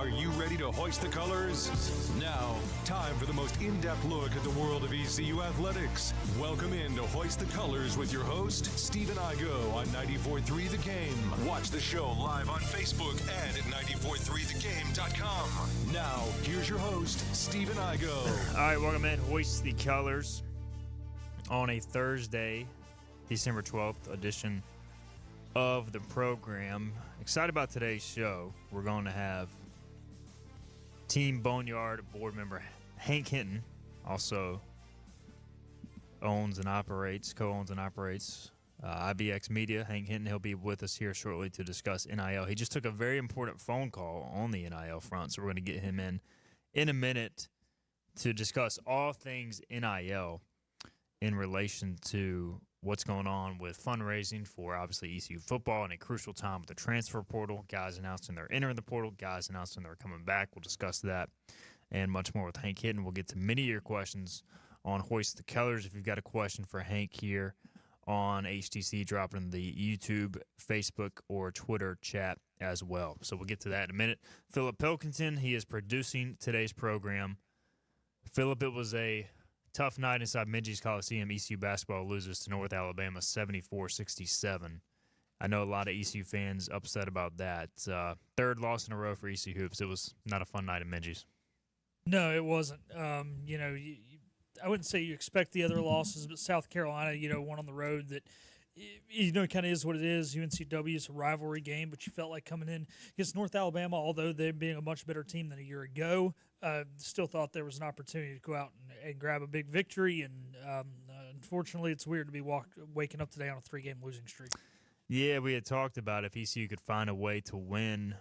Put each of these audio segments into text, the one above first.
Are you ready to hoist the colors? Now, time for the most in-depth look at the world of ECU athletics. Welcome in to Hoist the Colors with your host, Stephen Igo on 94.3 The Game. Watch the show live on Facebook and at 943thegame.com. Now, here's your host, Stephen Igo. All right, welcome in. Hoist the Colors on a Thursday, December 12th edition of the program. Excited about today's show. We're going to have Team Boneyard board member Hank Hinton, also co-owns and operates IBX Media. Hank Hinton, he'll be with us here shortly to discuss NIL. He just took a very important phone call on the NIL front, so we're going to get him in a minute to discuss all things NIL in relation to what's going on with fundraising for, obviously, ECU football in a crucial time with the transfer portal. Guys announcing they're entering the portal. Guys announcing they're coming back. We'll discuss that and much more with Hank Hinton. We'll get to many of your questions on Hoist the Colors. If you've got a question for Hank here on HTC, drop it in the YouTube, Facebook, or Twitter chat as well. So we'll get to that in a minute. Philip Pilkington, he is producing today's program. Philip, it was a tough night inside Minges Coliseum. ECU basketball loses to North Alabama 74-67. I know a lot of ECU fans upset about that. Third loss in a row for ECU Hoops. It was not a fun night at Minges. No, it wasn't. I wouldn't say you expect the other losses, but South Carolina, one on the road that, it kind of is what it is. UNCW is a rivalry game, but you felt like coming in against North Alabama, although they're being a much better team than a year ago, still thought there was an opportunity to go out and grab a big victory. And unfortunately, it's weird to be waking up today on a 3-game losing streak. Yeah, we had talked about if ECU could find a way to win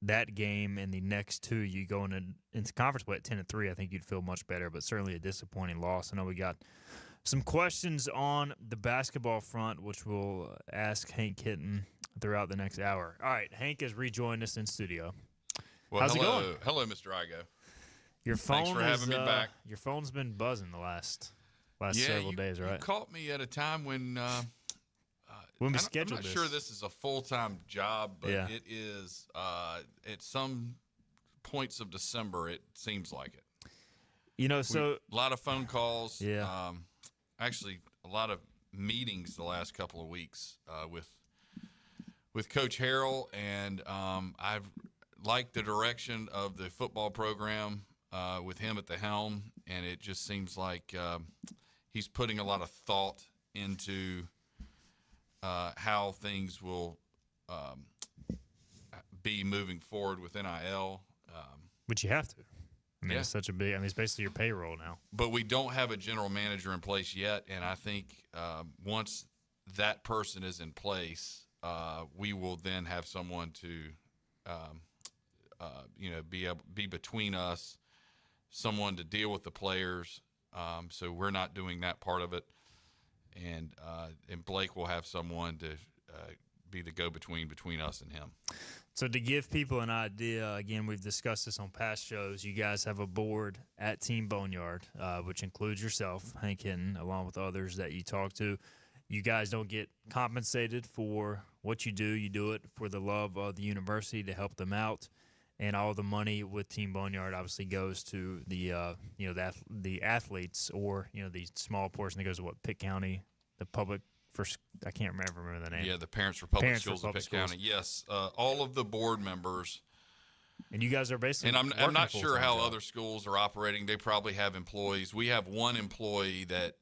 that game and the next two, you go into conference play at 10-3, I think you'd feel much better, but certainly a disappointing loss. I know we got some questions on the basketball front, which we'll ask Hank Hinton throughout the next hour. All right, Hank has rejoined us in studio. Well, how's it going? Hello, Mr. Igo. Your phone Thanks for having me back. Your phone's been buzzing the last several days, right? You caught me at a time when we scheduled I'm not this. sure this is a full-time job, but it is at some points of December, it seems like it. A lot of phone calls. Yeah. Actually, a lot of meetings the last couple of weeks with Coach Harrell, and I've liked the direction of the football program with him at the helm, and it just seems like he's putting a lot of thought into how things will be moving forward with NIL. But you have to. It's such a big. it's basically your payroll now. But we don't have a general manager in place yet, and I think once that person is in place, we will then have someone to, be between us, someone to deal with the players. So we're not doing that part of it, and Blake will have someone to be the go-between between us and him. So to give people an idea, again, we've discussed this on past shows. You guys have a board at Team Boneyard, which includes yourself, Hank Hinton, along with others that you talk to. You guys don't get compensated for what you do. You do it for the love of the university to help them out. And all the money with Team Boneyard obviously goes to the athletes, or the small portion that goes to Pitt County, the public. I can't remember the name. Yeah, the Parents for Public Schools of Pitt County. Yes, all of the board members. And you guys are basically. And I'm not sure how other schools are operating. They probably have employees. We have one employee that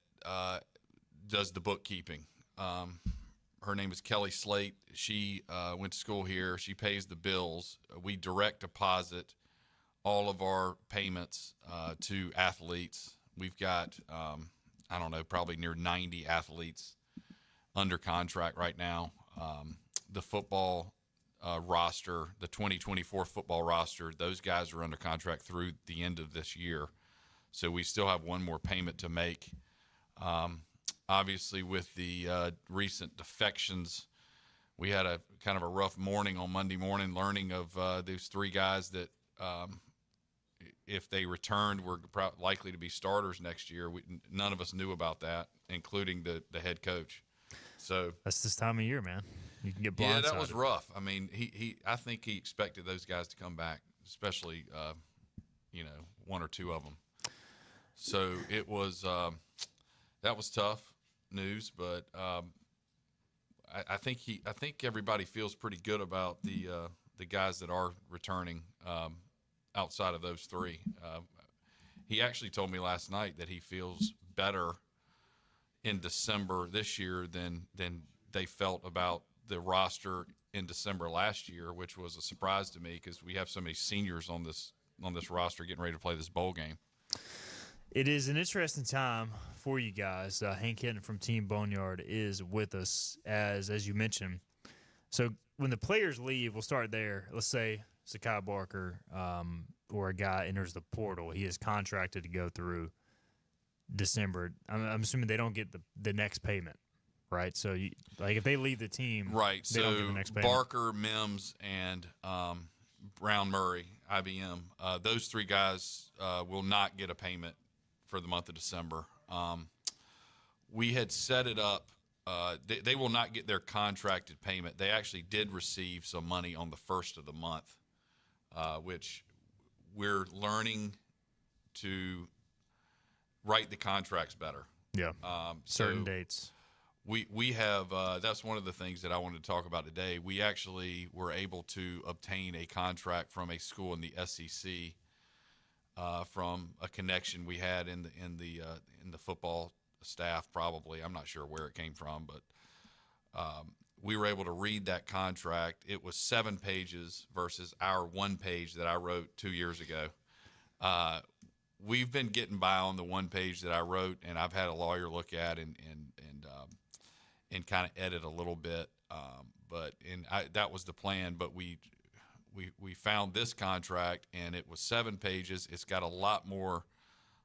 does the bookkeeping. Her name is Kelly Slate. She went to school here. She pays the bills. We direct deposit all of our payments to athletes. We've got, probably near 90 athletes under contract right now. The football roster, the 2024 football roster, those guys are under contract through the end of this year. So we still have one more payment to make. Obviously, with the recent defections, we had a kind of a rough morning on Monday morning, learning of those three guys that, if they returned, were likely to be starters next year. None of us knew about that, including the head coach. So that's this time of year, man. You can get blindsided. Yeah, that was rough. I mean, I think he expected those guys to come back especially one or two of them. So it was that was tough news, but I think everybody feels pretty good about the guys that are returning outside of those three. He actually told me last night that he feels better in December this year than they felt about the roster in December last year, which was a surprise to me because we have so many seniors on this roster getting ready to play this bowl game. It is an interesting time for you guys. Hank Hinton from Team Boneyard is with us, as you mentioned. So when the players leave, we'll start there. Let's say Sakai Barker or a guy enters the portal. He is contracted to go through December. I'm assuming they don't get the next payment, right? So, if they leave the team, right? They don't get the next payment. Barker, Mims, and Brown Murray, IBM, those three guys will not get a payment for the month of December. We had set it up. They will not get their contracted payment. They actually did receive some money on the first of the month, which we're learning to write the contracts better. Yeah. Certain dates. We have that's one of the things that I wanted to talk about today. We actually were able to obtain a contract from a school in the SEC from a connection we had in the football staff. Probably, I'm not sure where it came from, but we were able to read that contract. It was 7 pages versus our 1 page that I wrote 2 years ago. We've been getting by on the 1 page that I wrote, and I've had a lawyer look at and kind of edit a little bit. That was the plan. But we found this contract, and it was 7 pages. It's got a lot more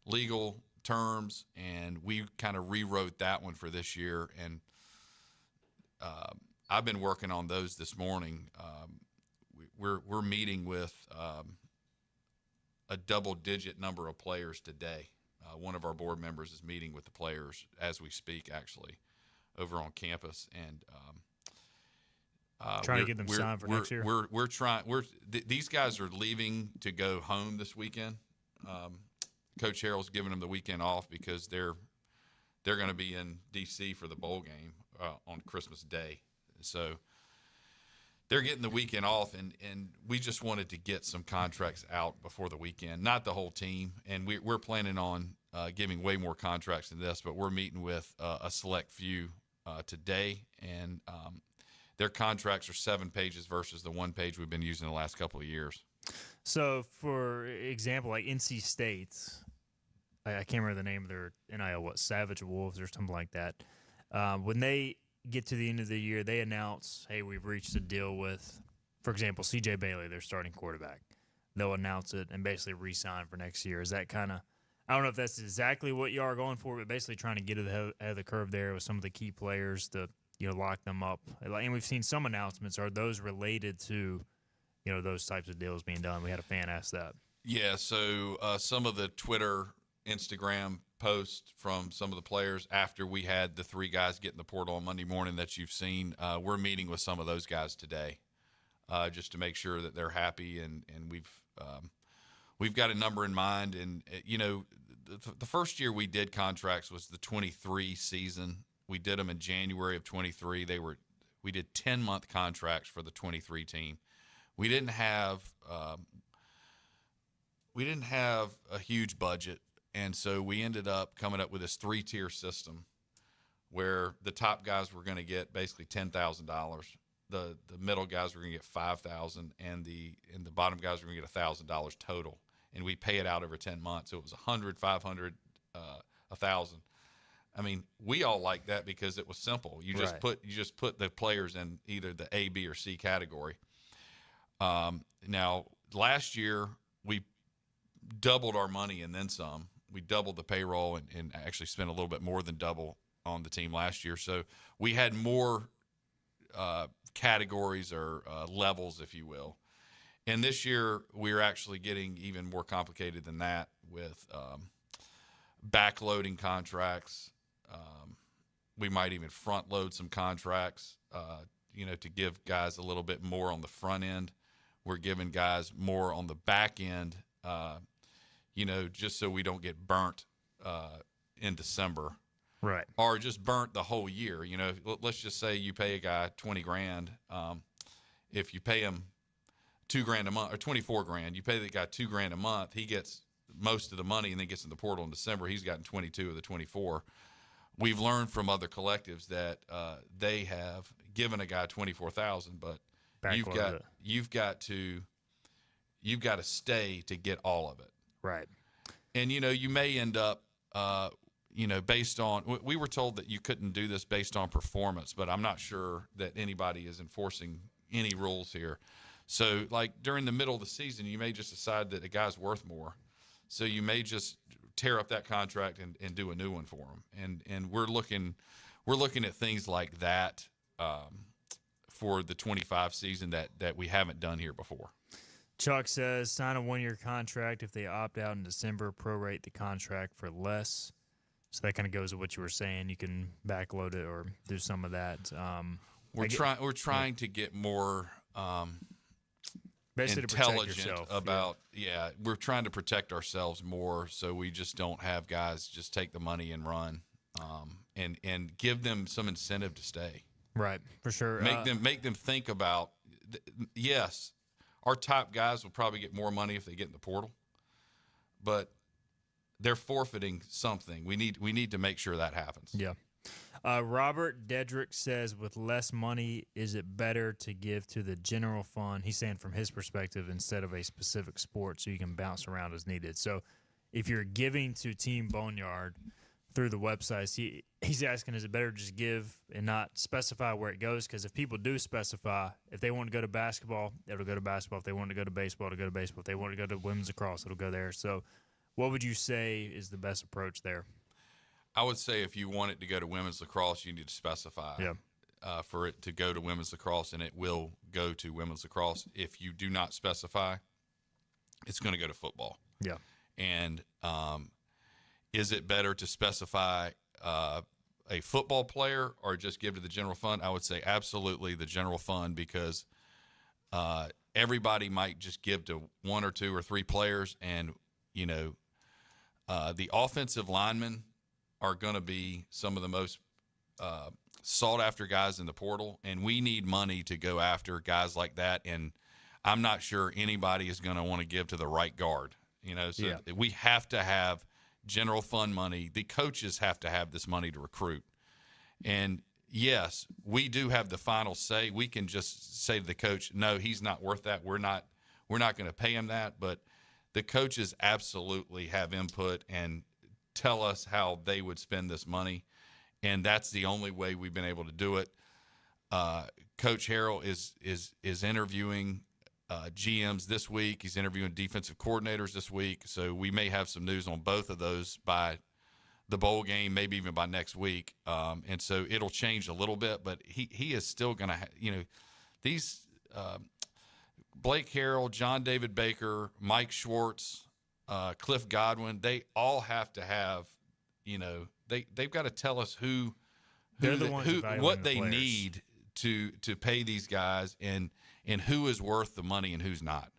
legal terms, and we kind of rewrote that one for this year. And I've been working on those this morning. We're meeting with a double-digit number of players today. One of our board members is meeting with the players as we speak, actually, over on campus, and trying to get them signed for next year. We're trying. These guys are leaving to go home this weekend. Coach Harrell's giving them the weekend off because they're going to be in D.C. for the bowl game on Christmas Day. So they're getting the weekend off, and we just wanted to get some contracts out before the weekend. Not the whole team, and we're planning on giving way more contracts than this, but we're meeting with a select few today, and their contracts are 7 pages versus the 1 page we've been using the last couple of years. So, for example, like NC State, I can't remember the name of their NIL, Savage Wolves or something like that. When they get to the end of the year, they announce, hey, we've reached a deal with, for example, C.J. Bailey, their starting quarterback. They'll announce it and basically re-sign for next year. Is that kind of, I don't know if that's exactly what you are going for, but basically trying to get ahead of the curve there with some of the key players to, lock them up. And we've seen some announcements. Are those related to, those types of deals being done? We had a fan ask that. Yeah, so some of the Twitter, Instagram posts from some of the players after we had the 3 guys get in the portal on Monday morning that you've seen, we're meeting with some of those guys today just to make sure that they're happy, and we've got a number in mind. And the first year we did contracts was the 23 season. We did them in January of 23. We did 10-month contracts for the 23 team. We didn't have a huge budget, and so we ended up coming up with this 3-tier system where the top guys were going to get basically $10,000. The middle guys were going to get $5,000, and the bottom guys were going to get $1,000 total. And we pay it out over 10 months. So it was $100, $500, $1,000. I mean, we all like that because it was simple. You just put the players in either the A, B, or C category. Now, last year we doubled our money and then some. We doubled the payroll and actually spent a little bit more than double on the team last year. So we had more categories or levels, if you will. And this year we're actually getting even more complicated than that with backloading contracts. We might even front load some contracts, to give guys a little bit more on the front end. We're giving guys more on the back end, just so we don't get burnt in December. Right. Or just burnt the whole year. Let's just say you pay a guy $20,000. If you pay him $2,000 a month or $24,000, you pay the guy $2,000 a month. He gets most of the money and then gets in the portal in December. He's gotten 22 of the 24. We've learned from other collectives that they have given a guy $24,000, but you've got to stay to get all of it. Right. And you may end up. Based on, we were told that you couldn't do this based on performance, but I'm not sure that anybody is enforcing any rules here. So, like during the middle of the season, you may just decide that a guy's worth more. So you may just tear up that contract and do a new one for him. And we're looking at things like that for the 25 season that we haven't done here before. Chuck says, sign a 1-year contract. If they opt out in December, prorate the contract for less. So that kind of goes with what you were saying. You can backload it or do some of that. We're trying to get more basically intelligent about. Yeah, we're trying to protect ourselves more, so we just don't have guys just take the money and run, and give them some incentive to stay. Right, for sure. Make them think about. Yes, our top guys will probably get more money if they get in the portal, but they're forfeiting something. We need to make sure that happens. Yeah. Robert Dedrick says, with less money, is it better to give to the general fund? He's saying from his perspective instead of a specific sport so you can bounce around as needed. So if you're giving to Team Boneyard through the websites, he's asking, is it better to just give and not specify where it goes? Because if people do specify, if they want to go to basketball, it'll go to basketball. If they want to go to baseball, it'll go to baseball. If they want to go to women's lacrosse, it'll go there. So what would you say is the best approach there? I would say if you want it to go to women's lacrosse, you need to specify for it to go to women's lacrosse, and it will go to women's lacrosse. If you do not specify, it's going to go to football. Yeah. And is it better to specify a football player or just give to the general fund? I would say absolutely the general fund, because everybody might just give to 1 or 2 or 3 players, and the offensive linemen are going to be some of the most sought-after guys in the portal, and we need money to go after guys like that. And I'm not sure anybody is going to want to give to the right guard. We have to have general fund money. The coaches have to have this money to recruit. And, yes, we do have the final say. We can just say to the coach, no, he's not worth that. We're not going to pay him that. But the coaches absolutely have input and tell us how they would spend this money, and that's the only way we've been able to do it. Coach Harrell is interviewing GMs this week. He's interviewing defensive coordinators this week, so we may have some news on both of those by the bowl game, maybe even by next week. And so it'll change a little bit, but he is still going to these Blake Harrell, John David Baker, Mike Schwartz, Cliff Godwin, they all have to have, they've got to tell us what they need to pay these guys and who is worth the money and who's not.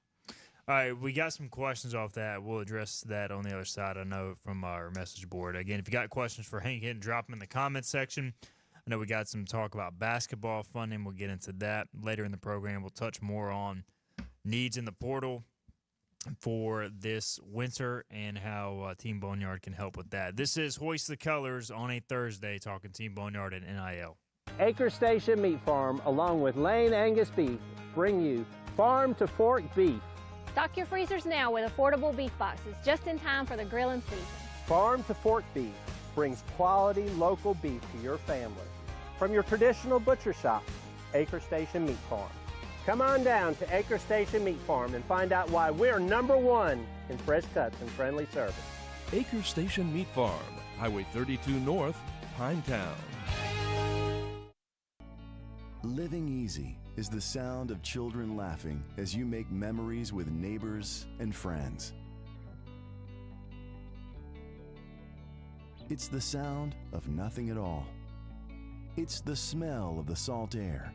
All right, we got some questions off that. We'll address that on the other side, I know, from our message board. Again, if you got questions for Hank Hinton, drop them in the comments section. I know we got some talk about basketball funding. We'll get into that later in the program. We'll touch more on needs in the portal for this winter and how Team Boneyard can help with that. This is Hoist the Colors on a Thursday, talking Team Boneyard and NIL. Acre Station Meat Farm, along with Lane Angus Beef, bring you Farm to Fork Beef. Stock your freezers now with affordable beef boxes, just in time for the grilling season. Farm to Fork Beef brings quality local beef to your family. From your traditional butcher shop, Acre Station Meat Farm. Come on down to Acre Station Meat Farm and find out why we're #1 in fresh cuts and friendly service. Acre Station Meat Farm, Highway 32 North, Pinetown. Living easy is the sound of children laughing as you make memories with neighbors and friends. It's the sound of nothing at all. It's the smell of the salt air.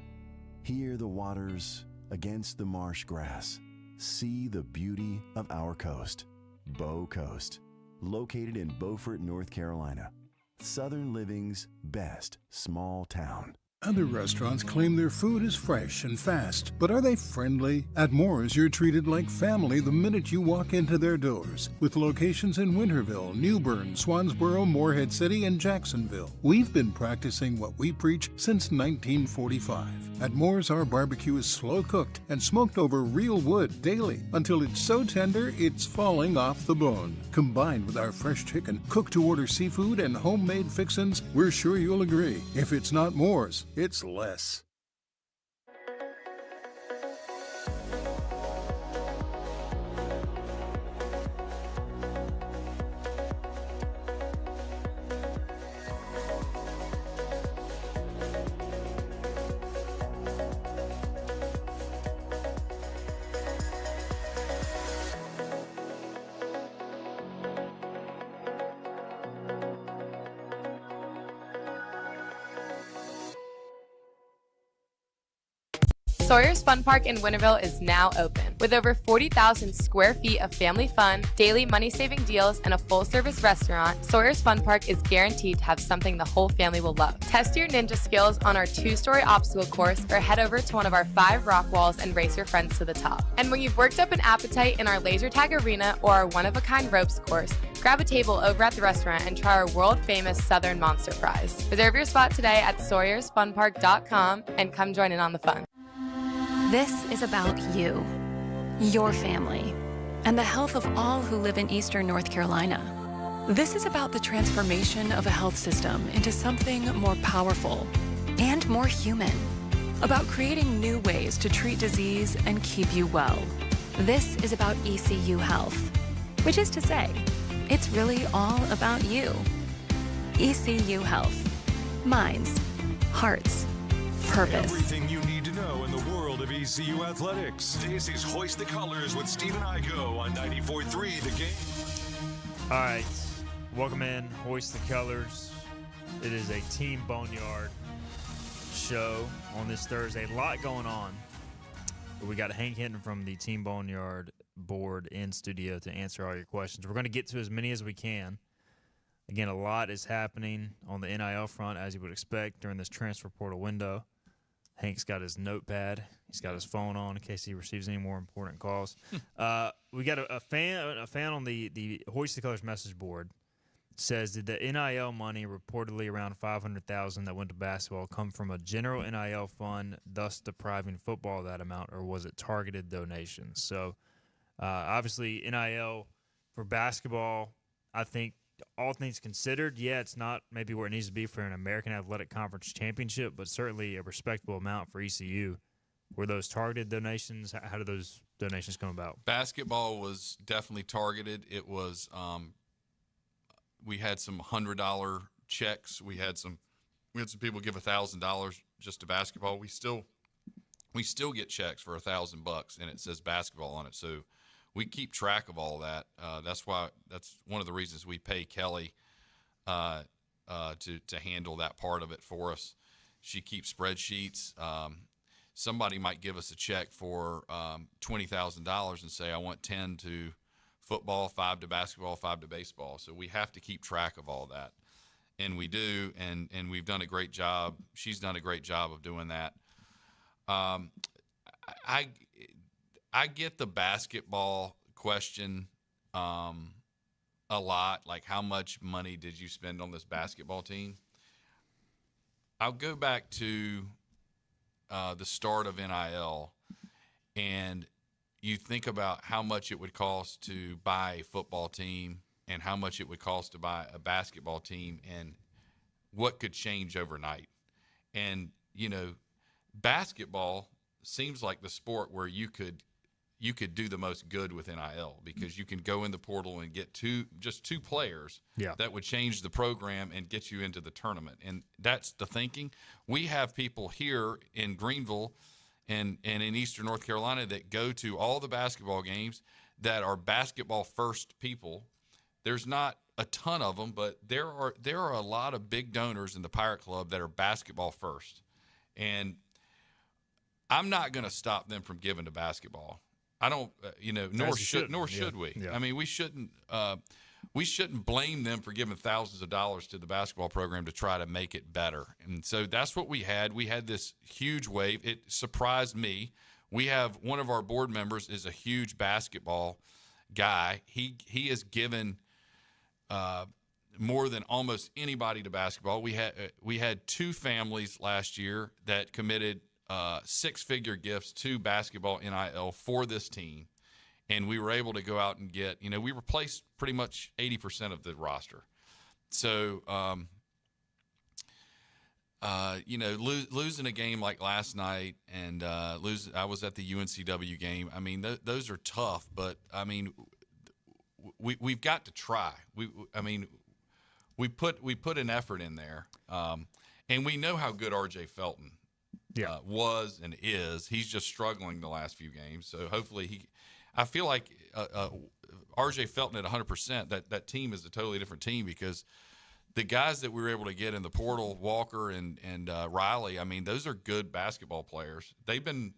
Hear the waters against the marsh grass. See the beauty of our coast. Bow Coast, located in Beaufort, North Carolina. Southern Living's best small town. Other restaurants claim their food is fresh and fast, but are they friendly? At Moore's, you're treated like family the minute you walk into their doors. With locations in Winterville, New Bern, Swansboro, Morehead City, and Jacksonville. We've been practicing what we preach since 1945. At Moore's, our barbecue is slow cooked and smoked over real wood daily until it's so tender it's falling off the bone. Combined with our fresh chicken, cooked to order seafood, and homemade fixins, we're sure you'll agree. If it's not Moore's, it's less. Sawyer's Fun Park in Winterville is now open. With over 40,000 square feet of family fun, daily money-saving deals, and a full-service restaurant, Sawyer's Fun Park is guaranteed to have something the whole family will love. Test your ninja skills on our 2-story obstacle course or head over to one of our 5 rock walls and race your friends to the top. And when you've worked up an appetite in our laser tag arena or our one-of-a-kind ropes course, grab a table over at the restaurant and try our world-famous Southern Monster Fries. Reserve your spot today at SawyersFunPark.com and come join in on the fun. This is about you, your family, and the health of all who live in Eastern North Carolina. This is about the transformation of a health system into something more powerful and more human, about creating new ways to treat disease and keep you well. This is about ECU Health, which is to say, it's really all about you. ECU Health. Minds, hearts, purpose. Everything you need to know in the world of ECU athletics. This is Hoist the Colors with Stephen Igo on 94.3 The Game. All right, welcome in, Hoist the Colors. It is a Team Boneyard show on this Thursday. A lot going on. We got Hank Hinton from the Team Boneyard board in studio to answer all your questions. We're going to get to as many as we can. Again, a lot is happening on the NIL front, as you would expect, during this transfer portal window. Hank's got his notepad. He's got his phone on in case he receives any more important calls. We got a fan on the Hoist the Colors message board says, did the NIL money, reportedly around $500,000 that went to basketball, come from a general NIL fund, thus depriving football of that amount, or was it targeted donations? So, obviously, NIL for basketball, I think, all things considered, yeah, it's not maybe where it needs to be for an American Athletic Conference championship, but certainly a respectable amount for ECU. Were those targeted donations? How did those donations come about? Basketball was definitely targeted. It was we had some $100 checks. We had some people give $1,000 just to basketball. We still get checks for $1,000 and it says basketball on it. So we keep track of all that. That's one of the reasons we pay Kelly to handle that part of it for us. She keeps spreadsheets. Somebody might give us a check for $20,000 and say, I want 10 to football, 5 to basketball, 5 to baseball. So we have to keep track of all that. And we do, and we've done a great job. She's done a great job of doing that. I get the basketball question a lot, like how much money did you spend on this basketball team? I'll go back to the start of NIL, and you think about how much it would cost to buy a football team and how much it would cost to buy a basketball team and what could change overnight. And, you know, basketball seems like the sport where you could do the most good with NIL because you can go in the portal and get just two players that would change the program and get you into the tournament. And that's the thinking. We have people here in Greenville and in Eastern North Carolina that go to all the basketball games that are basketball first people. There's not a ton of them, but there are a lot of big donors in the Pirate Club that are basketball first. And I'm not going to stop them from giving to basketball. I don't, nor should we. Yeah. I mean, we shouldn't blame them for giving thousands of dollars to the basketball program to try to make it better. And so that's what we had. We had this huge wave. It surprised me. We have one of our board members is a huge basketball guy. He has given more than almost anybody to basketball. We had 2 families last year that committed 6-figure gifts to basketball NIL for this team. And we were able to go out and get, we replaced pretty much 80% of the roster. So, losing a game like last night and I was at the UNCW game. I mean, those are tough, but I mean, we've got to try. We put an effort in there, and we know how good R.J. Felton was and is. He's just struggling the last few games. So hopefully I feel like R.J. Felton at 100%, that team is a totally different team because the guys that we were able to get in the portal, Walker and Riley, I mean, those are good basketball players. They've been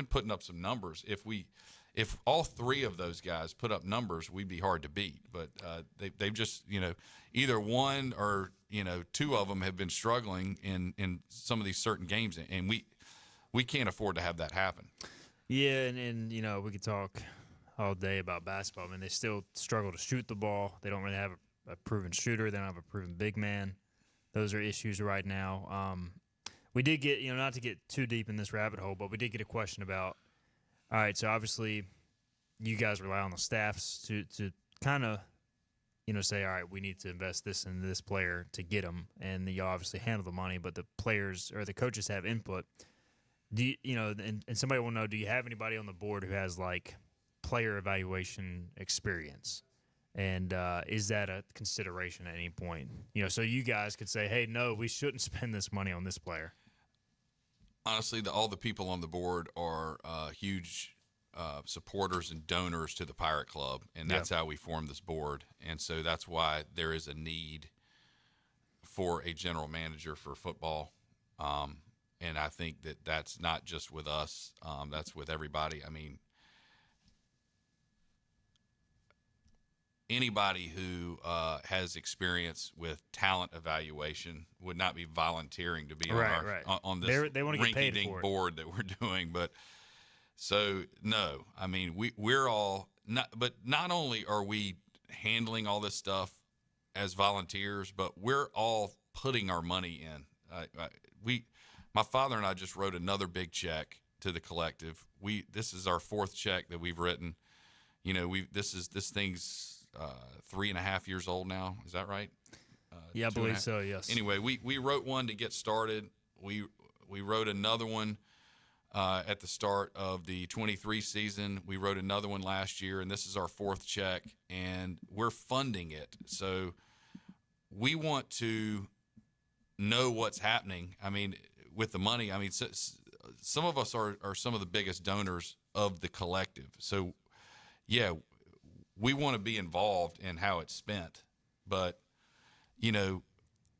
putting up some numbers. If all 3 of those guys put up numbers, we'd be hard to beat. But they've just, either one or 2 of them have been struggling in some of these certain games, and we can't afford to have that happen. Yeah, and we could talk all day about basketball. I mean, they still struggle to shoot the ball. They don't really have a proven shooter. They don't have a proven big man. Those are issues right now. We did get, not to get too deep in this rabbit hole, but we did get a question about, all right, so obviously you guys rely on the staffs to kind of, say, all right, we need to invest this in this player to get them, and you obviously handle the money, but the players or the coaches have input. Do you, and somebody will know, do you have anybody on the board who has, like, player evaluation experience? And is that a consideration at any point? So you guys could say, hey, no, we shouldn't spend this money on this player. Honestly, all the people on the board are huge supporters and donors to the Pirate Club, and that's how we formed this board. And so that's why there is a need for a general manager for football. And I think that's not just with us. That's with everybody. I mean, anybody who has experience with talent evaluation would not be volunteering to be on this rinky-dink board that we're doing. But so, no, I mean, we're all not, but not only are we handling all this stuff as volunteers, but we're all putting our money in. My father and I just wrote another big check to the collective. This is our 4th check that we've written. This thing's 3.5 years old now. Is that right? Yeah, I believe so. Yes. Anyway, we wrote one to get started. We wrote another one at the start of the 23 season. We wrote another one last year, and this is our 4th check, and we're funding it. So we want to know what's happening. I mean, with the money, I mean, some of us are some of the biggest donors of the collective. So, yeah, we want to be involved in how it's spent, but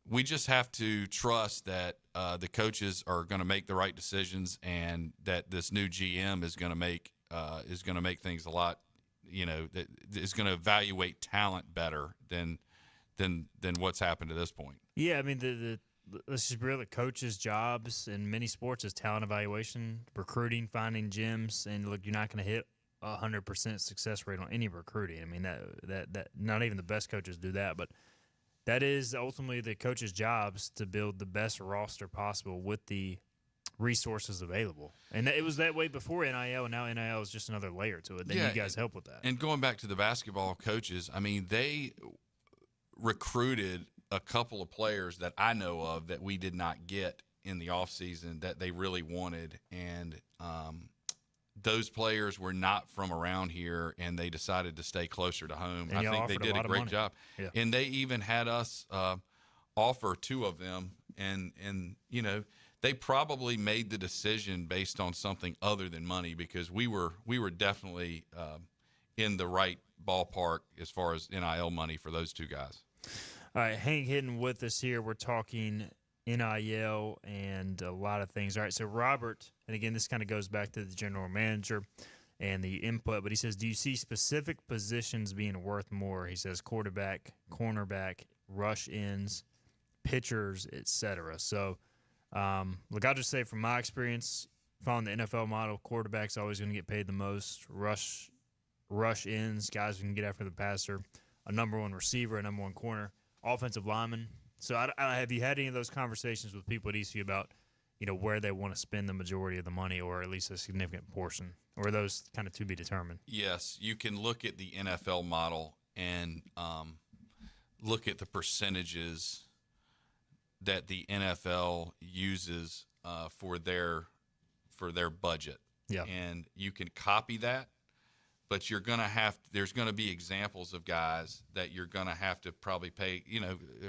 we just have to trust that the coaches are going to make the right decisions, and that this new GM is going to make things a lot, that is going to evaluate talent better than what's happened to this point. Yeah, I mean let's just be real. The coaches' jobs in many sports is talent evaluation, recruiting, finding gyms, and look, you're not going to hit 100% success rate on any recruiting. I mean, that not even the best coaches do that, but that is ultimately the coaches' jobs to build the best roster possible with the resources available. And it was that way before NIL, and now NIL is just another layer to it. Then you guys help with that. And going back to the basketball coaches, I mean, they recruited a couple of players that I know of that we did not get in the offseason that they really wanted, and those players were not from around here, and they decided to stay closer to home. And I think they did a great job. Yeah. And they even had us offer 2 of them, and they probably made the decision based on something other than money, because we were definitely in the right ballpark as far as NIL money for those 2 guys. All right, Hank Hinton with us here. We're talking NIL and a lot of things. All right, so Robert, and again, this kind of goes back to the general manager and the input, but he says, do you see specific positions being worth more? He says quarterback, cornerback, rush ends, pitchers, etc. So, look, I'll just say from my experience, following the NFL model, quarterback's always going to get paid the most. Rush ends, guys who can get after the passer, a number one receiver, a number one corner, offensive lineman. So have you had any of those conversations with people at ECU about, where they want to spend the majority of the money, or at least a significant portion? Or are those kind of to be determined? Yes, you can look at the NFL model and look at the percentages that the NFL uses for their budget. Yeah. And you can copy that, but there's going to be examples of guys that you're going to have to probably pay,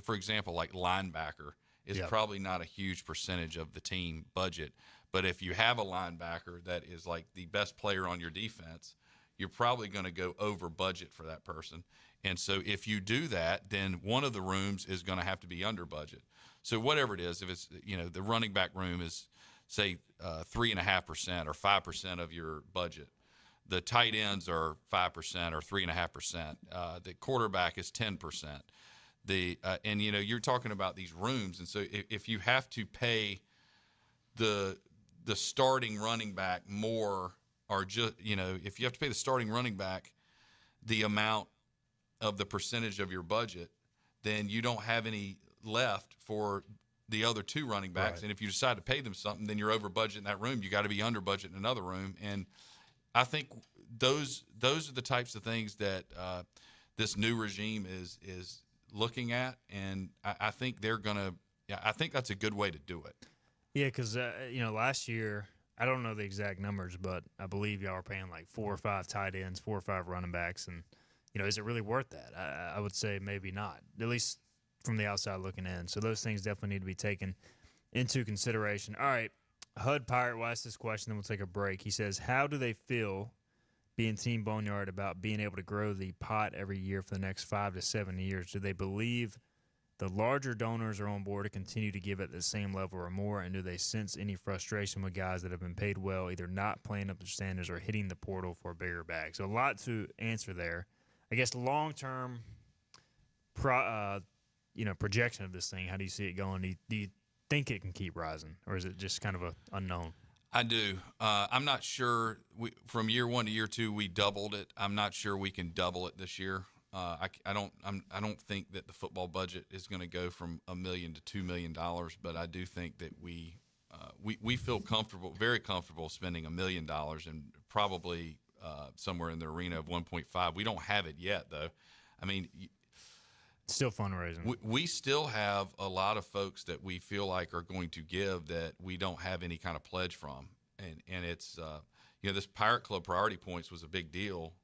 for example, like linebacker is probably not a huge percentage of the team budget. But if you have a linebacker that is like the best player on your defense, you're probably going to go over budget for that person. And so if you do that, then one of the rooms is going to have to be under budget. So whatever it is, if it's, the running back room is, say, 3.5% or 5% of your budget. The tight ends are 5% or 3.5%. The quarterback is 10%. And you're talking about these rooms, and so if you have to pay the starting running back more, or just if you have to pay the starting running back the amount of the percentage of your budget, then you don't have any left for the other two running backs. Right. And if you decide to pay them something, then you're over budget in that room. You got to be under budget in another room. And I think those are the types of things that this new regime is looking at, and I think they're gonna. Yeah, I think that's a good way to do it. Yeah, because last year, I don't know the exact numbers, but I believe y'all were paying like 4 or 5 tight ends, 4 or 5 running backs, and is it really worth that? I would say maybe not, at least from the outside looking in. So those things definitely need to be taken into consideration. All right, HUD Pirate will ask this question, then we'll take a break. He says, how do they feel being Team Boneyard about being able to grow the pot every year for the next 5 to 7 years? Do they believe the larger donors are on board to continue to give at the same level or more, and do they sense any frustration with guys that have been paid well, either not playing up to standards or hitting the portal for a bigger bag? So a lot to answer there. I guess long-term projection of this thing, how do you see it going? Do you think it can keep rising, or is it just kind of a unknown? I do. I'm not sure. From year 1 to year 2, we doubled it. I'm not sure we can double it this year. I don't think that the football budget is going to go from $1 million to $2 million, but I do think that we feel comfortable, very comfortable spending $1 million, and probably somewhere in the arena of 1.5. We don't have it yet, though. I mean, still fundraising. We still have a lot of folks that we feel like are going to give that we don't have any kind of pledge from, and it's this Pirate Club Priority Points was a big deal,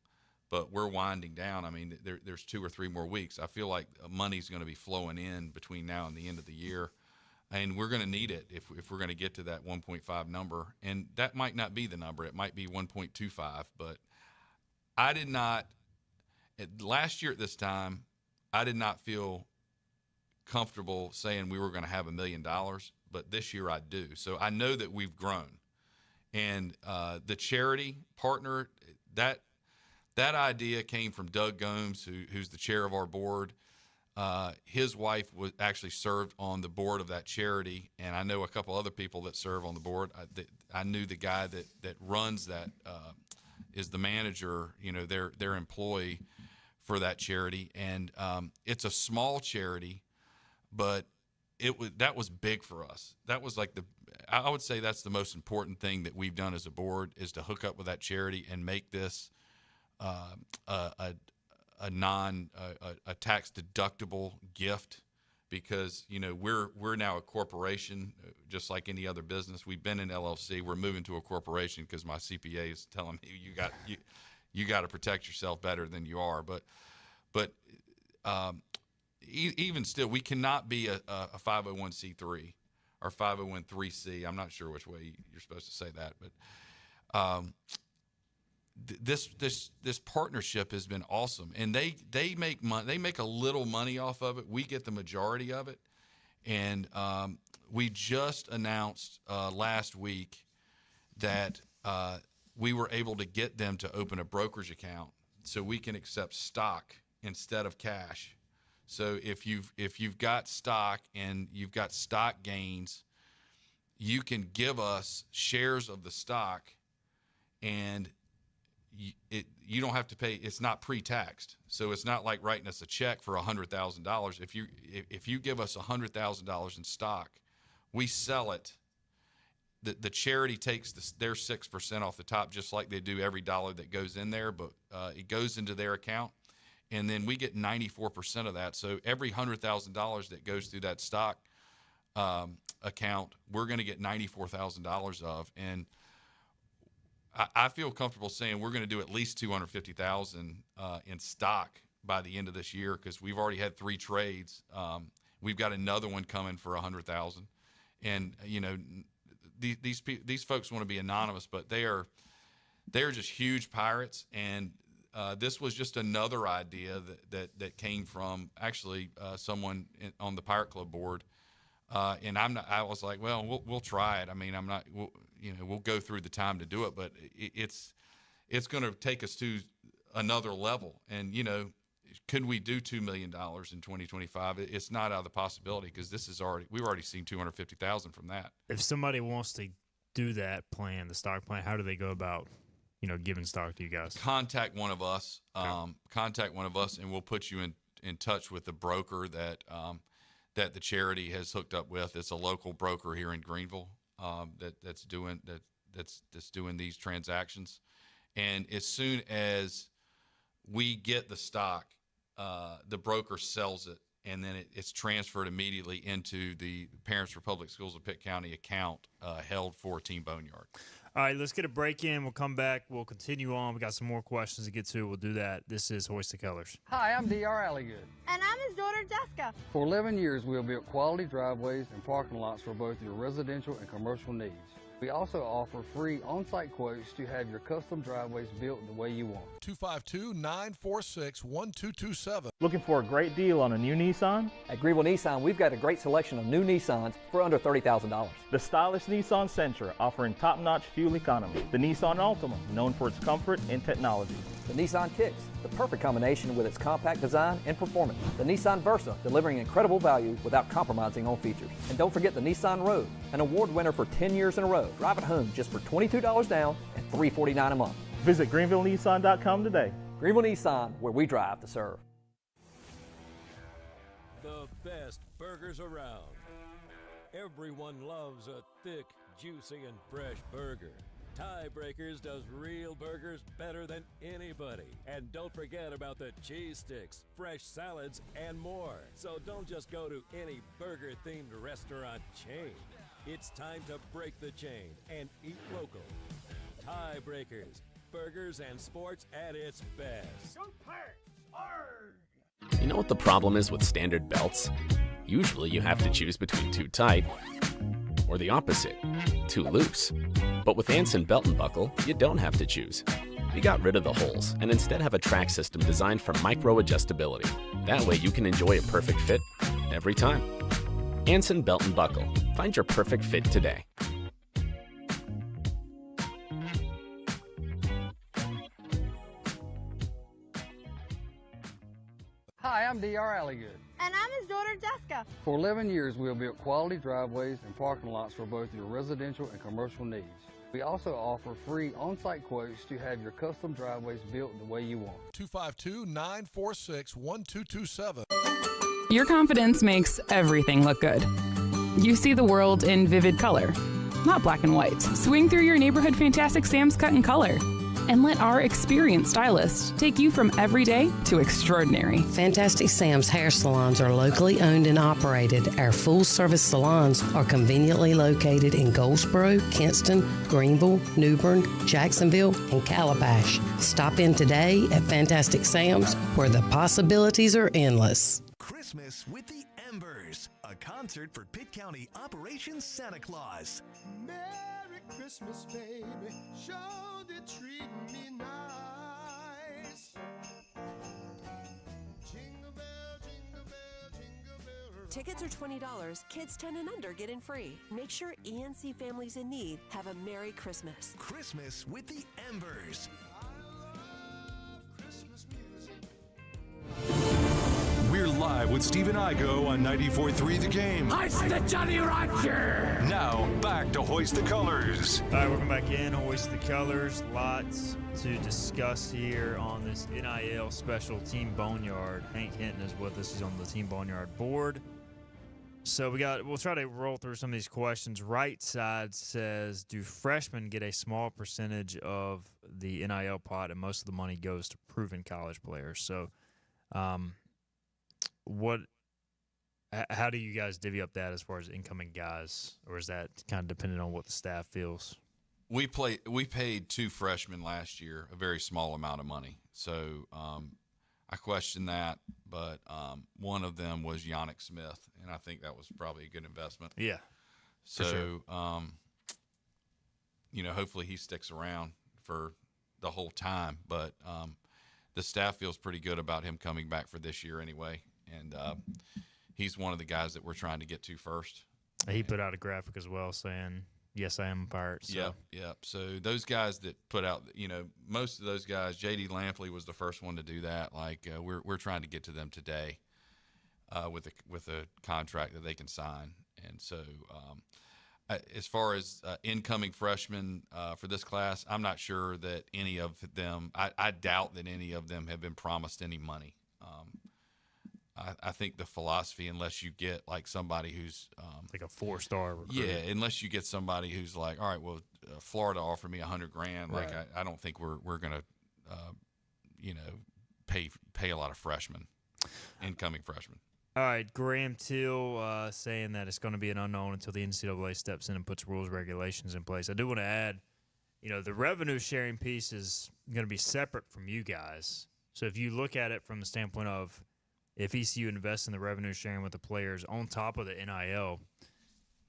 but we're winding down. I mean, there's 2 or 3 more weeks. I feel like money's going to be flowing in between now and the end of the year, and we're going to need it if we're going to get to that 1.5 number. And that might not be the number. It might be 1.25. But I did not last year at this time. I did not feel comfortable saying we were going to have $1 million, but this year I do. So I know that we've grown, and the charity partner, that idea came from Doug Gomes, who's the chair of our board. His wife was actually served on the board of that charity, and I know a couple other people that serve on the board. I knew the guy that runs that is the manager, their employee for that charity, and it's a small charity, but that was big for us. That was like I would say that's the most important thing that we've done as a board, is to hook up with that charity and make this a tax deductible gift, because we're now a corporation just like any other business. We've been in LLC. We're moving to a corporation because my CPA is telling me you got to protect yourself better than you are. But even still, we cannot be a 501c3 or 501(c)(3). I'm not sure which way you're supposed to say that, but this partnership has been awesome, and they make money. They make a little money off of it. We get the majority of it, and we just announced last week that we were able to get them to open a brokerage account so we can accept stock instead of cash. So if you've got stock and you've got stock gains, you can give us shares of the stock, and you don't have to pay. It's not pre-taxed, so it's not like writing us a check for $100,000. If you give us $100,000 in stock, we sell it. The charity takes their 6% off the top, just like they do every dollar that goes in there, but it goes into their account, and then we get 94% of that. So every $100,000 that goes through that stock account, we're going to get $94,000 of, and I feel comfortable saying we're going to do at least $250,000 in stock by the end of this year, because we've already had 3 trades. We've got another one coming for $100,000, and these folks want to be anonymous, but they're just huge pirates, and this was just another idea that came from actually someone on the Pirate Club board. And I was like, well, we'll try it. I mean, we'll go through the time to do it, but it's going to take us to another level. And, could we do $2 million in 2025? It's not out of the possibility, because we've already seen $250,000 from that. If somebody wants to do that plan, the stock plan, how do they go about, giving stock to you guys? Contact one of us, Okay. And we'll put you in touch with the broker that the charity has hooked up with. It's a local broker here in Greenville that's doing these transactions. And as soon as we get the stock, the broker sells it, and then it's transferred immediately into the Parents for Public Schools of Pitt County account held for Team Boneyard. All right, let's get a break in. We'll come back. We'll continue on. We got some more questions to get to. We'll do that. This is Hoist the Colors. Hi, I'm D.R. Alligood. And I'm his daughter, Jessica. For 11 years, we have built quality driveways and parking lots for both your residential and commercial needs. We also offer free on-site quotes to have your custom driveways built the way you want. 252-946-1227. Looking for a great deal on a new Nissan? At Greenville Nissan, we've got a great selection of new Nissans for under $30,000. The stylish Nissan Sentra, offering top-notch fuel economy. The Nissan Altima, known for its comfort and technology. The Nissan Kicks, the perfect combination with its compact design and performance. The Nissan Versa, delivering incredible value without compromising on features. And don't forget the Nissan Rogue, an award winner for 10 years in a row. Drive it home just for $22 down and $349 a month. Visit GreenvilleNissan.com today. Greenville Nissan, where we drive to serve. The best burgers around. Everyone loves a thick, juicy, and fresh burger. Tiebreakers does real burgers better than anybody. And don't forget about the cheese sticks, fresh salads, and more. So don't just go to any burger-themed restaurant chain. It's time to break the chain and eat local. Tiebreakers, burgers and sports at its best. Go Pirates! Arg! You know what the problem is with standard belts? Usually you have to choose between too tight or the opposite, too loose. But with Anson Belt and Buckle, you don't have to choose. We got rid of the holes and instead have a track system designed for micro-adjustability. That way you can enjoy a perfect fit every time. Anson Belt and Buckle. Find your perfect fit today. Hi, I'm D.R. Alligood. And I'm his daughter, Jessica. For 11 years, we have built quality driveways and parking lots for both your residential and commercial needs. We also offer free on-site quotes to have your custom driveways built the way you want. 252-946-1227. Your confidence makes everything look good. You see the world in vivid color, not black and white. Swing through your neighborhood Fantastic Sam's Cut in Color and let our experienced stylists take you from everyday to extraordinary. Fantastic Sam's hair salons are locally owned and operated. Our full-service salons are conveniently located in Goldsboro, Kinston, Greenville, New Bern, Jacksonville, and Calabash. Stop in today at Fantastic Sam's, where the possibilities are endless. Christmas with the Embers, a concert for Pitt County Operation Santa Claus. Merry Christmas, baby. Sure did treat me nice. Jingle bell, jingle bell, jingle bell rock. Tickets are $20. Kids 10 and under get in free. Make sure ENC families in need have a Merry Christmas. Christmas with the Embers. We're live with Stephen Igo on 94.3 The Game. Hoist the Jolly Roger! Now, back to Hoist the Colors. All right, welcome back in. Hoist the Colors. Lots to discuss here on this NIL special Team Boneyard. Hank Hinton is with us. He's on the Team Boneyard board. So we'll try to roll through some of these questions. Right side says, do freshmen get a small percentage of the NIL pot and most of the money goes to proven college players? So how do you guys divvy up that as far as incoming guys, or is that kind of dependent on what the staff feels? We paid 2 freshmen last year a very small amount of money. So I question that, but one of them was Yannick Smith, and I think that was probably a good investment. Yeah. So, sure. Hopefully he sticks around for the whole time, but the staff feels pretty good about him coming back for this year anyway, and he's one of the guys that we're trying to get to first. He put out a graphic as well saying, yes, I am a Pirate. So. Yep. So those guys that put out, most of those guys, J.D. Lampley was the first one to do that. Like we're trying to get to them today with a contract that they can sign. And so as far as incoming freshmen for this class, I'm not sure that any of them – I doubt that any of them have been promised any money. I think the philosophy, unless you get like somebody who's like a 4-star recruit. Yeah, unless you get somebody who's like, all right, well, Florida offered me $100,000. Right. Like I don't think we're gonna pay a lot of incoming freshmen. All right, Graham Till saying that it's going to be an unknown until the NCAA steps in and puts rules, regulations in place. I do want to add, the revenue sharing piece is going to be separate from you guys. So if you look at it from the standpoint of if ECU invests in the revenue sharing with the players on top of the NIL,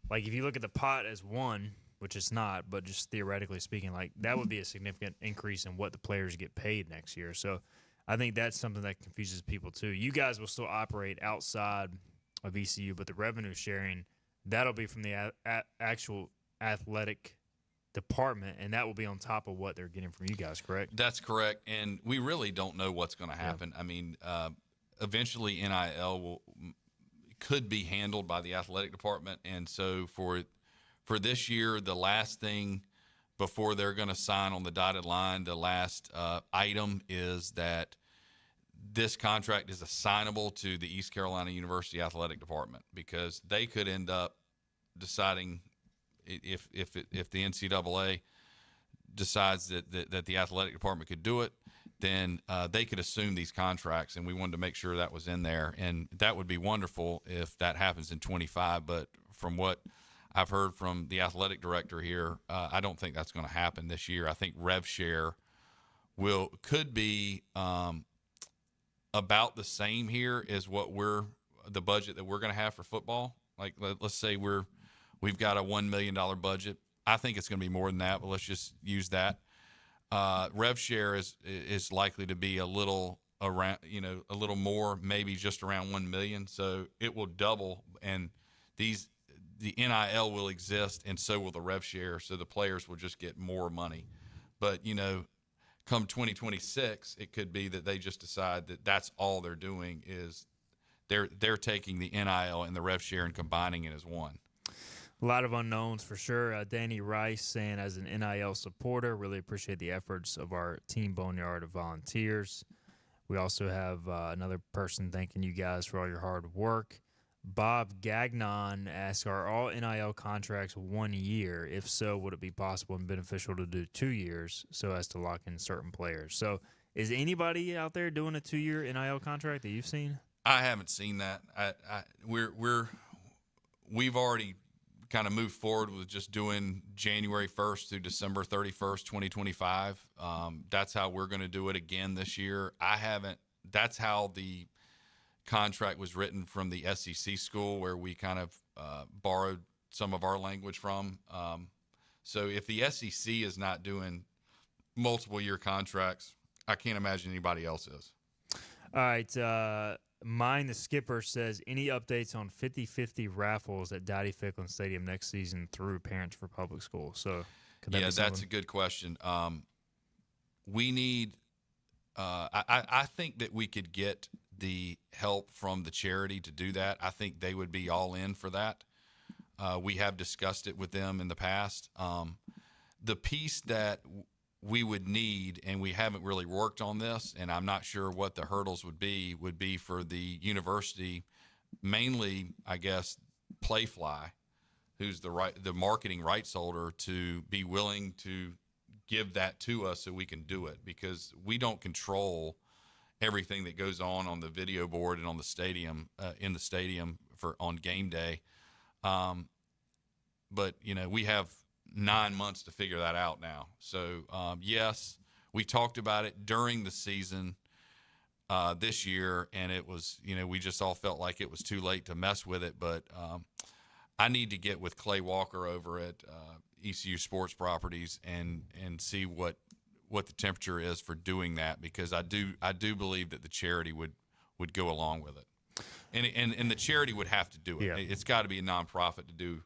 like if you look at the pot as one, which it's not, but just theoretically speaking, like that would be a significant increase in what the players get paid next year. So I think that's something that confuses people too. You guys will still operate outside of ECU, but the revenue sharing, that'll be from the actual athletic department, and that will be on top of what they're getting from you guys, correct? That's correct, and we really don't know what's going to happen. Yeah. I mean, eventually NIL could be handled by the athletic department, and so for this year, the last thing before they're going to sign on the dotted line, the last item is that this contract is assignable to the East Carolina University Athletic Department, because they could end up deciding if the NCAA decides that the athletic department could do it, then they could assume these contracts, and we wanted to make sure that was in there. And that would be wonderful if that happens in 25, but from what I've heard from the athletic director here, I don't think that's going to happen this year. I think rev share could be about the same here as what the budget that we're going to have for football. Like let's say we've got a $1 million budget. I think it's going to be more than that, but let's just use that. Rev share is likely to be a little around, a little more, maybe just around 1 million. So it will double, and the NIL will exist, and so will the rev share. So the players will just get more money. But come 2026, it could be that they just decide that that's all they're doing is they're taking the NIL and the rev share and combining it as one. A lot of unknowns for sure. Danny Rice saying, as an NIL supporter, really appreciate the efforts of our Team Boneyard of volunteers. We also have another person thanking you guys for all your hard work. Bob Gagnon asks, are all NIL contracts 1 year? If so, would it be possible and beneficial to do 2 years so as to lock in certain players? So is anybody out there doing a 2-year NIL contract that you've seen? I haven't seen that. We've already kind of moved forward with just doing January 1st through December 31st, 2025. That's how we're going to do it again this year. That's how the contract was written from the SEC school, where we kind of borrowed some of our language from. So if the SEC is not doing multiple year contracts, I can't imagine anybody else is. All right. Mine the Skipper says, any updates on 50-50 raffles at Dowdy Ficklin Stadium next season through Parents for Public Schools? So, could that be something? That's a good question. We need I think that we could get the help from the charity to do that. I think they would be all in for that. We have discussed it with them in the past. The piece that we would need, and we haven't really worked on this, and I'm not sure what the hurdles would be for the university, mainly, I guess, Playfly, who's the marketing rights holder, to be willing to give that to us so we can do it, because we don't control everything that goes on the video board and on the stadium, in the stadium on game day. But, we have 9 months to figure that out now. So, yes, we talked about it during the season this year, and it was, we just all felt like it was too late to mess with it. But I need to get with Clay Walker over at ECU Sports Properties and see what the temperature is for doing that, because I do believe that the charity would go along with it, and the charity would have to do it. Yeah. It's got to be a nonprofit to do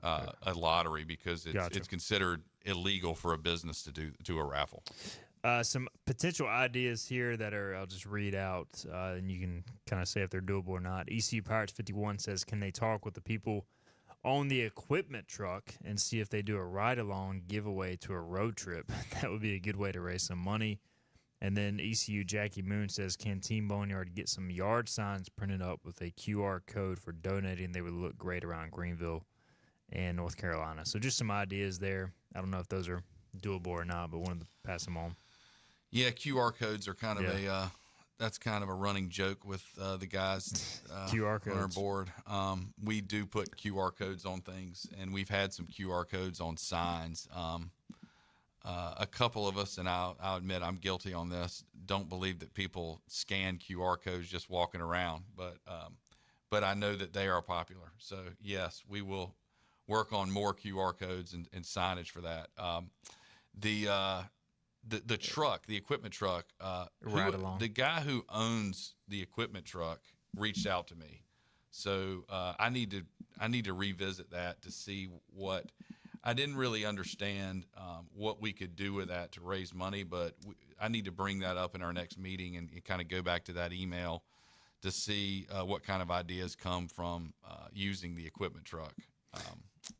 a lottery, because it's considered illegal for a business to do a raffle. Some potential ideas here that I'll just read out, and you can kind of say if they're doable or not. ECU Pirates 51 says, can they talk with the people on the equipment truck and see if they do a ride-along giveaway to a road trip? That would be a good way to raise some money. And then ECU Jackie Moon says, can Team Boneyard get some yard signs printed up with a QR code for donating? They would look great around Greenville and North Carolina. So just some ideas there. I don't know if those are doable or not, but wanted to pass them on. Yeah, QR codes are kind of that's kind of a running joke with the guys QR codes on our board. We do put QR codes on things, and we've had some QR codes on signs. A couple of us, and I'll admit I'm guilty on this, don't believe that people scan QR codes just walking around, but I know that they are popular. So, yes, we will work on more QR codes and signage for that. The truck, the equipment truck, the guy who owns the equipment truck reached out to me. So I need to revisit that to see what I didn't really understand what we could do with that to raise money, but I need to bring that up in our next meeting and kind of go back to that email to see what kind of ideas come from using the equipment truck.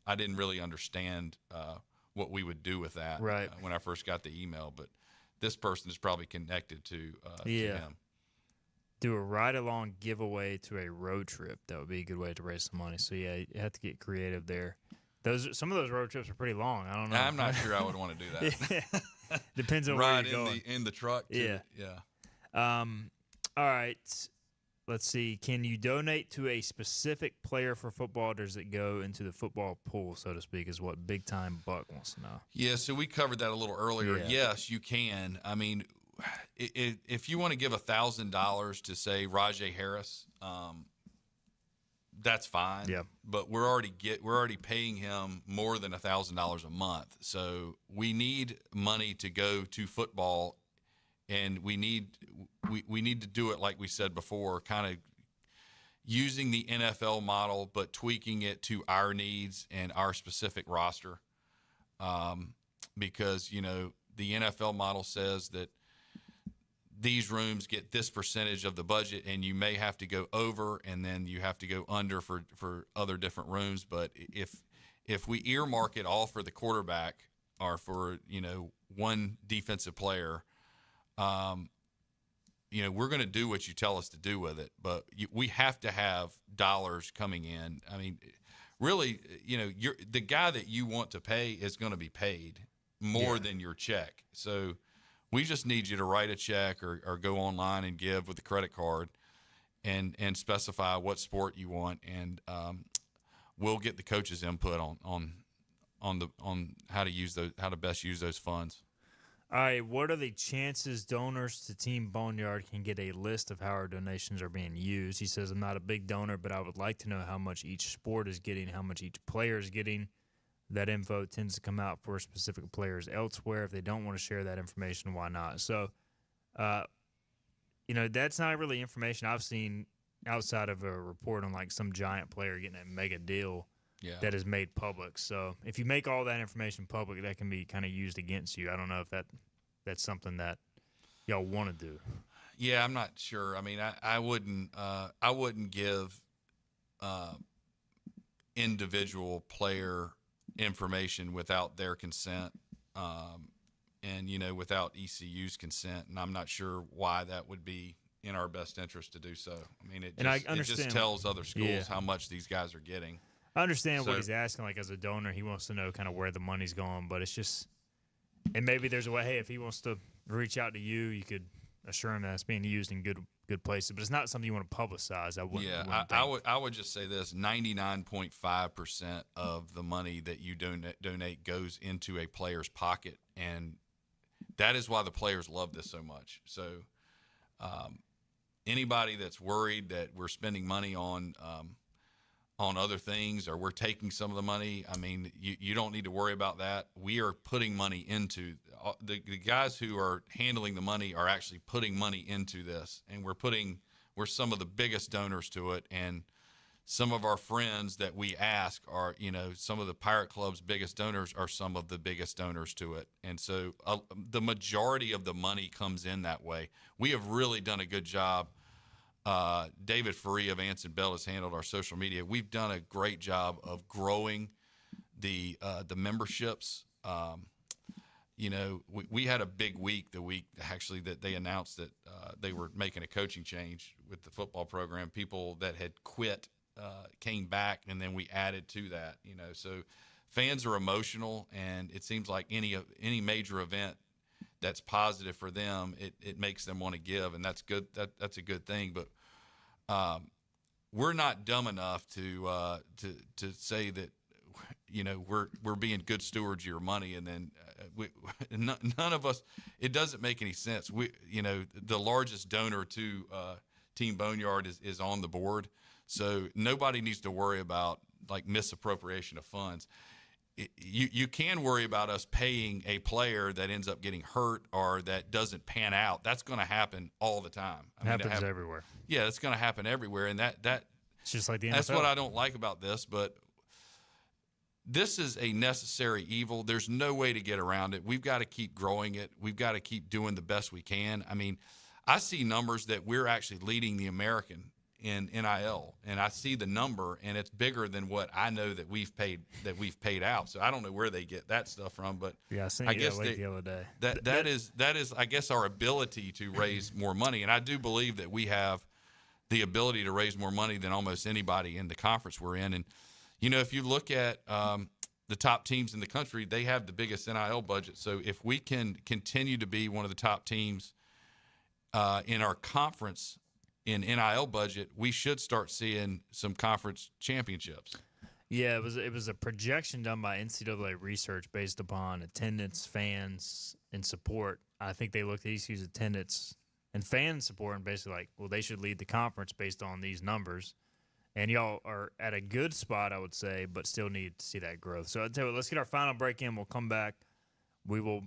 I didn't really understand what we would do with that when I first got the email, but this person is probably connected to him. Do a ride-along giveaway to a road trip. That would be a good way to raise some money. So, yeah, you have to get creative there. Some of those road trips are pretty long. I don't know. I'm not sure I would want to do that. Depends on where you're going. In the truck, too. Yeah. All right. Let's see. Can you donate to a specific player for football, or does it go into the football pool, so to speak, is what Big Time Buck wants to know. Yeah, so we covered that a little earlier. Yeah. Yes, you can. I mean, if you want to give $1,000 to, say, Rajay Harris, that's fine. Yeah. But we're already paying him more than $1,000 a month. So we need money to go to football, and we need to do it like we said before, kind of using the NFL model but tweaking it to our needs and our specific roster. Because, the NFL model says that these rooms get this percentage of the budget, and you may have to go over, and then you have to go under for other different rooms. But if we earmark it all for the quarterback or for, one defensive player, we're going to do what you tell us to do with it, but we have to have dollars coming in. I mean, really, the guy that you want to pay is going to be paid more than your check. So we just need you to write a check or go online and give with a credit card and specify what sport you want. And we'll get the coach's input on how to best use those funds. All right, what are the chances donors to Team Boneyard can get a list of how our donations are being used? He says, I'm not a big donor, but I would like to know how much each sport is getting, how much each player is getting. That info tends to come out for specific players elsewhere. If they don't want to share that information, why not? So that's not really information I've seen outside of a report on like some giant player getting a mega deal that is made public. So if you make all that information public, that can be kind of used against you. I don't know if that's something that y'all want to do. Yeah, I'm not sure. I mean, I wouldn't give individual player information without their consent, and without ECU's consent. And I'm not sure why that would be in our best interest to do so. I mean, it just tells other schools how much these guys are getting. I understand what he's asking. Like as a donor, he wants to know kind of where the money's going, but it's just, and maybe there's a way. Hey, if he wants to reach out to you, you could assure him that it's being used in good places. But it's not something you want to publicize. I wouldn't. Yeah, I would just say this: 99.5% of the money that you donate goes into a player's pocket, and that is why the players love this so much. So, anybody that's worried that we're spending money on other things or we're taking some of the money, I mean, you don't need to worry about that. We are putting money into the guys who are handling the money are actually putting money into this, and we're some of the biggest donors to it. And some of our friends that we ask are, some of the Pirate Club's biggest donors are some of the biggest donors to it. And so the majority of the money comes in that way. We have really done a good job. David Ferree of Anson Bell has handled our social media. We've done a great job of growing the memberships. We had a big week the week actually that they announced that they were making a coaching change with the football program. People that had quit came back, and then we added to that. So fans are emotional, and it seems like any major event that's positive for them, it makes them want to give, and that's good. That's a good thing. But we're not dumb enough to say that we're being good stewards of your money, and then none of us. It doesn't make any sense. The largest donor to Team Boneyard is on the board, so nobody needs to worry about like misappropriation of funds. You can worry about us paying a player that ends up getting hurt or that doesn't pan out. That's going to happen all the time. Happens everywhere. Yeah, it's going to happen everywhere, and that it's just like the NFL. That's what I don't like about this. But this is a necessary evil. There's no way to get around it. We've got to keep growing it. We've got to keep doing the best we can. I mean, I see numbers that we're actually leading the American in NIL, and I see the number, and it's bigger than what I know that we've paid out. So I don't know where they get that stuff from, but yeah, I guess the other day. That is I guess our ability to raise more money, and I do believe that we have the ability to raise more money than almost anybody in the conference we're in. And if you look at the top teams in the country, they have the biggest NIL budget. So if we can continue to be one of the top teams in our conference in NIL budget, we should start seeing some conference championships. Yeah, it was a projection done by NCAA Research based upon attendance, fans, and support. I think they looked at ECU's attendance and fan support and basically like, well, they should lead the conference based on these numbers. And y'all are at a good spot, I would say, but still need to see that growth. So I'll tell you what, let's get our final break in. We'll come back. We will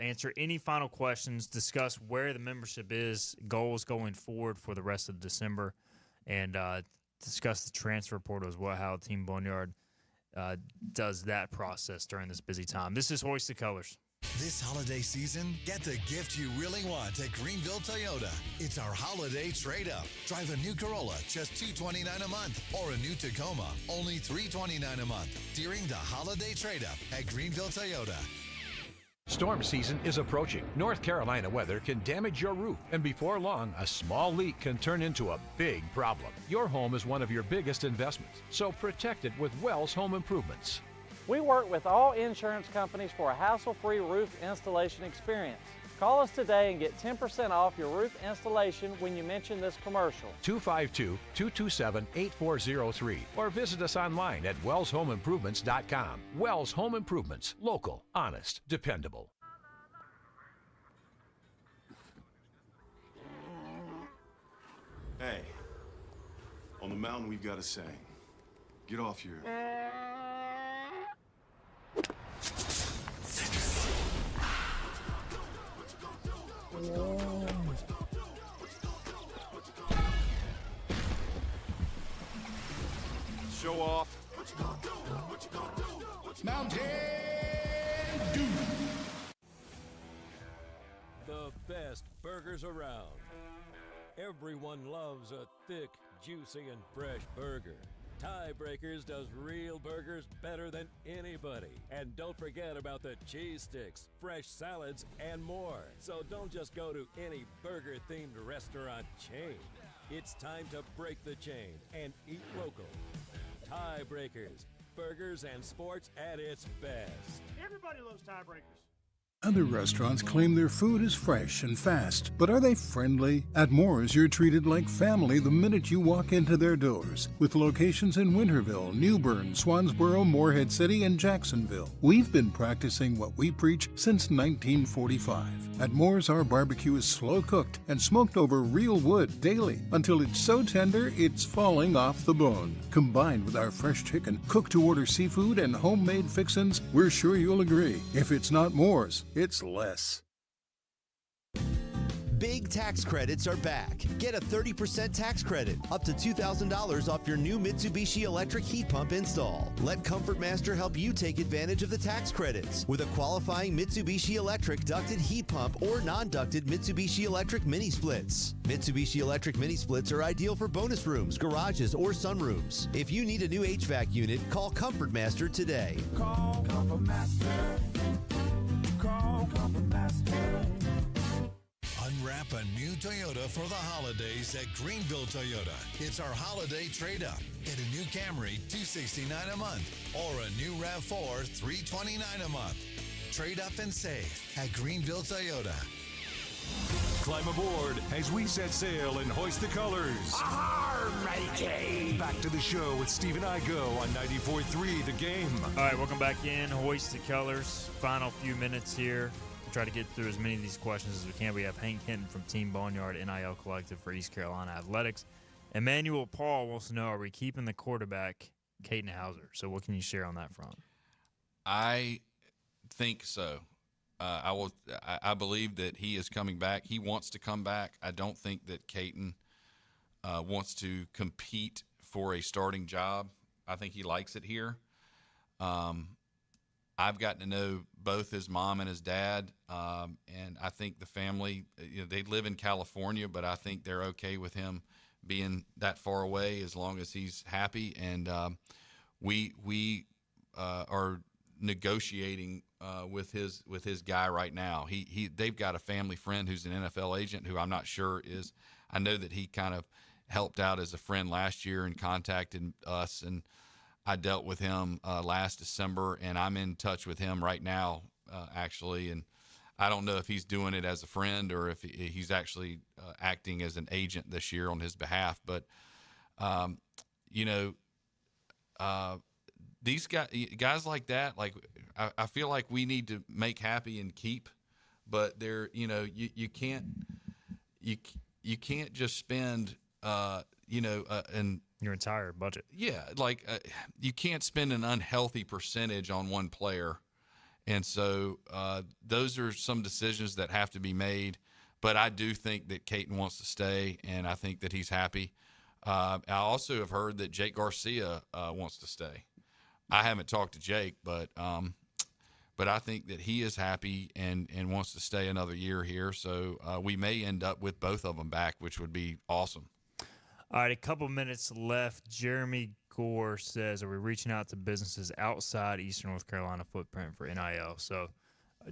answer any final questions, discuss where the membership is, goals going forward for the rest of December, and discuss the transfer portal as well, how Team Boneyard does that process during this busy time. This is Hoist the Colors. This holiday season, get the gift you really want at Greenville Toyota. It's our holiday trade-up. Drive a new Corolla, just $229 a month, or a new Tacoma, only $329 a month during the holiday trade-up at Greenville Toyota. Storm season is approaching. North Carolina weather can damage your roof, and before long, a small leak can turn into a big problem. Your home is one of your biggest investments, so protect it with Wells Home Improvements. We work with all insurance companies for a hassle-free roof installation experience. Call us today and get 10% off your roof installation when you mention this commercial. 252-227-8403 or visit us online at wellshomeimprovements.com. Wells Home Improvements. Local, honest, dependable. Hey, on the mountain we've got a saying. Get off your... show off? Mountain Dew. The best burgers around. Everyone loves a thick, juicy, and fresh burger. Tiebreakers does real burgers better than anybody. And don't forget about the cheese sticks, fresh salads, and more. So don't just go to any burger-themed restaurant chain. It's time to break the chain and eat local. Tiebreakers, burgers and sports at its best. Everybody loves Tiebreakers. Other restaurants claim their food is fresh and fast, but are they friendly? At Moore's, you're treated like family the minute you walk into their doors. With locations in Winterville, New Bern, Swansboro, Morehead City, and Jacksonville. We've been practicing what we preach since 1945. At Moore's, our barbecue is slow cooked and smoked over real wood daily until it's so tender it's falling off the bone. Combined with our fresh chicken, cooked-to-order seafood, and homemade fixins, we're sure you'll agree. If it's not Moore's, it's less. Big tax credits are back. Get a 30% tax credit, up to $2,000 off your new Mitsubishi electric heat pump install. Let Comfort Master help you take advantage of the tax credits with a qualifying Mitsubishi electric ducted heat pump or non-ducted Mitsubishi electric mini splits. Mitsubishi electric mini splits are ideal for bonus rooms, garages, or sunrooms. If you need a new HVAC unit, call Comfort Master today. Call Comfort Master. Call Comfort Master. Unwrap a new Toyota for the holidays at Greenville Toyota. It's our holiday trade-up. Get a new Camry, $269 a month, or a new RAV4, $329 a month. Trade up and save at Greenville Toyota. Climb aboard as we set sail and hoist the colors. Arr, matey! Back to the show with Steve and I go on 94.3 The Game. All right, welcome back in. Hoist the colors. Final few minutes here. Try to get through as many of these questions as we can. We have Hank Hinton from Team Boneyard, NIL Collective for East Carolina Athletics. Emmanuel Paul wants to know, are we keeping the quarterback, Caden Hauser? So what can you share on that front? I think so. I believe that he is coming back. He wants to come back. I don't think that Caden wants to compete for a starting job. I think he likes it here. I've gotten to know both his mom and his dad, and I think the family, they live in California, but I think they're okay with him being that far away as long as he's happy. And we are negotiating with his guy right now. They've got a family friend who's an NFL agent who I'm not sure is. I know that he kind of helped out as a friend last year and contacted us, and I dealt with him last December, and I'm in touch with him right now, actually. And I don't know if he's doing it as a friend or if he's actually acting as an agent this year on his behalf. But, these guys like that, like I feel like we need to make happy and keep. But they're, you can't just spend, and your entire budget. Yeah, like you can't spend an unhealthy percentage on one player. And so those are some decisions that have to be made. But I do think that Caden wants to stay, and I think that he's happy. I also have heard that Jake Garcia wants to stay. I haven't talked to Jake, but I think that he is happy and wants to stay another year here. So we may end up with both of them back, which would be awesome. All right, a couple minutes left. Jeremy Gore says, are we reaching out to businesses outside Eastern North Carolina footprint for NIL? So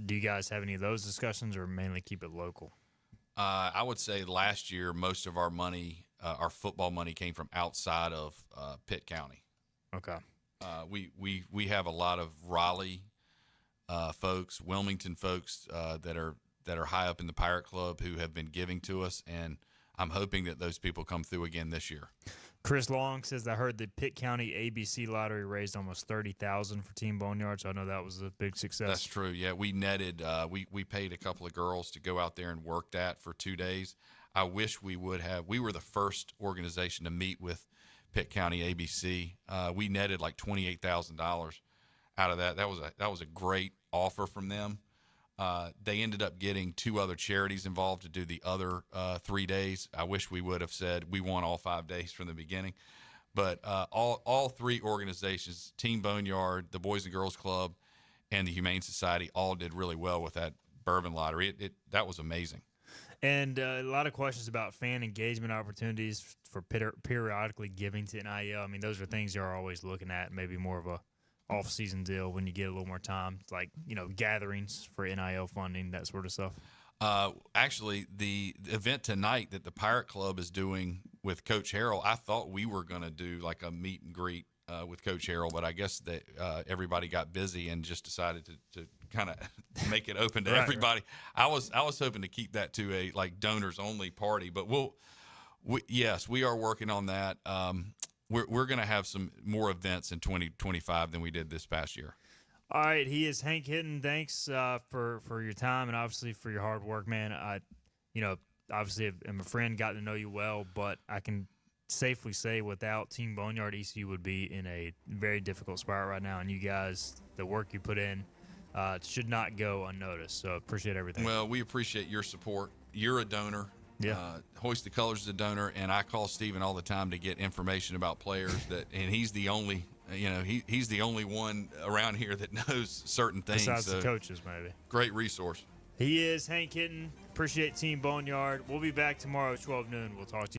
do you guys have any of those discussions or mainly keep it local? I would say last year most of our money, our football money, came from outside of Pitt County. Okay. We have a lot of Raleigh folks, Wilmington folks that are high up in the Pirate Club who have been giving to us, and I'm hoping that those people come through again this year. Chris Long says, I heard the Pitt County ABC lottery raised almost $30,000 for Team Boneyard, so I know that was a big success. That's true. Yeah, we netted. We paid a couple of girls to go out there and work that for 2 days. I wish we would have. We were the first organization to meet with Pitt County ABC. We netted like $28,000 out of that. That was a great offer from them. They ended up getting 2 other charities involved to do the other 3 days. I wish we would have said we won all 5 days from the beginning. But all three organizations, Team Boneyard, the Boys and Girls Club, and the Humane Society, all did really well with that bourbon lottery. That was amazing. And a lot of questions about fan engagement opportunities for periodically giving to NIL. I mean, those are things you're always looking at, maybe more of a off-season deal when you get a little more time, like, gatherings for NIL funding, that sort of stuff. Actually, the event tonight that the Pirate Club is doing with Coach Harrell, I thought we were going to do like a meet and greet with Coach Harrell, but I guess that everybody got busy and just decided to kind of make it open to everybody. Right. I was hoping to keep that to a like donors only party, but yes, we are working on that. We're going to have some more events in 2025 than we did this past year. All right, he is Hank Hinton. Thanks for your time and obviously for your hard work, man. Obviously I'm a friend, got to know you well, but I can safely say without Team Boneyard, ECU would be in a very difficult spot right now. And you guys, the work you put in, should not go unnoticed. So appreciate everything. Well, we appreciate your support. You're a donor. Yeah. Hoist the Colors is a donor, and I call Steven all the time to get information about players and he's the only. He's the only one around here that knows certain things. Besides the coaches, maybe. Great resource. He is Hank Hinton. Appreciate Team Boneyard. We'll be back tomorrow at 12 noon. We'll talk to you.